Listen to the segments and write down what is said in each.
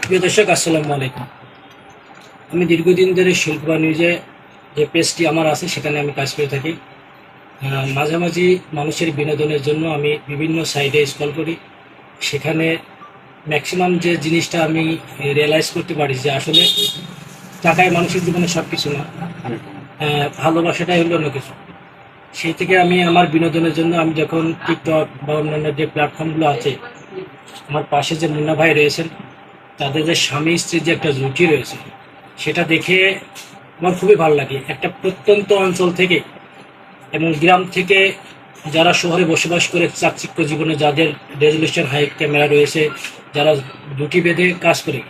প্রিয় দর্শক, আসসালামু আলাইকুম। আমি দীর্ঘদিন ধরে শিল্পা নিউজে যে পেজটি আমার আছে সেখানে আমি কাজ করে থাকি। মাঝামাঝি মানুষের বিনোদনের জন্য আমি বিভিন্ন সাইটে স্ক্রল করি। সেখানে ম্যাক্সিমাম যে জিনিসটা আমি রিয়েলাইজ করতে পারি যে আসলে টাকায় মানুষের জীবনে সব কিছু না, ভালোবাসাটাই হলো অন্য কিছু। সেই থেকে আমি আমার বিনোদনের জন্য আমি যখন টিকটক বা অন্যান্য যে প্ল্যাটফর্মগুলো আছে, আমার পাশে যে মুন্না ভাই রয়েছেন, তাদের যে স্বামী স্ত্রীর যে একটা জুটি রয়েছে, সেটা দেখে আমার খুবই ভালো লাগে। একটা প্রত্যন্ত অঞ্চল থেকে এবং গ্রাম থেকে যারা শহরে বসবাস করে চাকচিক্য জীবনে যাদের রেজলিউশন হাই ক্যামেরা রয়েছে, যারা জুটি বেঁধে কাজ করে,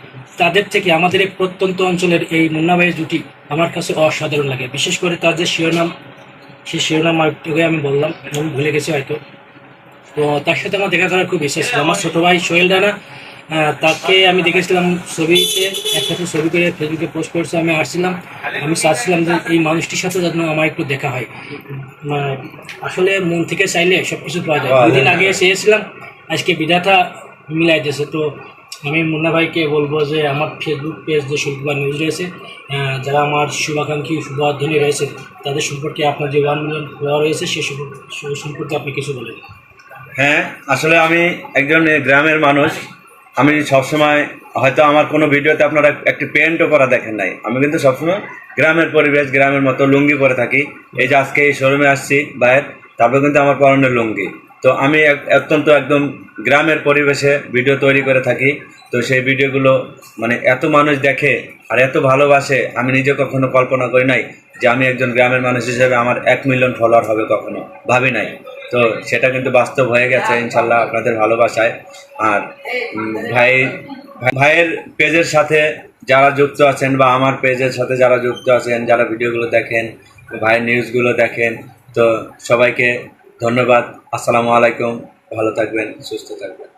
তাদের থেকে আমাদের এই প্রত্যন্ত অঞ্চলের এই মুন্না ভাইয়ের জুটি আমার কাছে অসাধারণ লাগে। বিশেষ করে তার যে শিরোনাম, সেই শিরোনাম আরেকটুকু আমি বললাম, আমি ভুলে গেছি হয়তো। তো তার সাথে আমার দেখা করার খুব ইচ্ছা ছিল। আমার ছোট ভাই সোহেল রানা, তাকে আমি দেখেছিলাম ছবিতে, একসাথে ছবি করে ফেসবুকে পোস্ট করেছে। আমি আসছিলাম, আমি চাচ্ছিলাম যে এই মানুষটির সাথে যেন আমার একটু দেখা হয়। আসলে মন থেকে চাইলে সব কিছু পাওয়া যায়। 2 দিন আগে চেয়েছিলাম, আজকে বিধাতা মিলাই দিয়েছে। তো আমি মুন্না ভাইকে বলবো যে আমার ফেসবুক পেজ যে শিল্পা নিউজ রয়েছে, যারা আমার শুভাকাঙ্ক্ষী শুভাধ্বনি রয়েছে, তাদের সম্পর্কে আপনার যে 1 মিলিয়ন ফলোয়ার রয়েছে সে সম্পর্কে আপনি কিছু বলেন। হ্যাঁ, আসলে আমি একজন গ্রামের মানুষ। আমি সবসময় হয়তো আমার কোনো ভিডিওতে আপনারা একটি প্যান্টও পরা দেখেন নাই। আমি কিন্তু সবসময় গ্রামের পরিবেশ, গ্রামের মতো লুঙ্গি পরে থাকি। এই যে আজকে এই শোরুমে আসছি বাইরে, তারপরে কিন্তু আমার পরনের লুঙ্গি। তো আমি অত্যন্ত একদম গ্রামের পরিবেশে ভিডিও তৈরি করে থাকি। তো সেই ভিডিওগুলো মানে এত মানুষ দেখে আর এত ভালোবাসে, আমি নিজে কখনো কল্পনা করি নাই যে আমি একজন গ্রামের মানুষ হিসেবে আমার 1 মিলিয়ন ফলোয়ার হবে, কখনো ভাবি নাই। তো সেটা কিন্তু বাস্তব হয়ে গেছে ইনশাল্লাহ আপনাদের ভালোবাসায়। আর ভাই ভাইয়ের পেজের সাথে যারা যুক্ত আছেন বা আমার পেজের সাথে যারা যুক্ত আছেন, যারা ভিডিওগুলো দেখেন, ভাইয়ের নিউজগুলো দেখেন, তো সবাইকে ধন্যবাদ। আসসালামু আলাইকুম। ভালো থাকবেন, সুস্থ থাকবেন।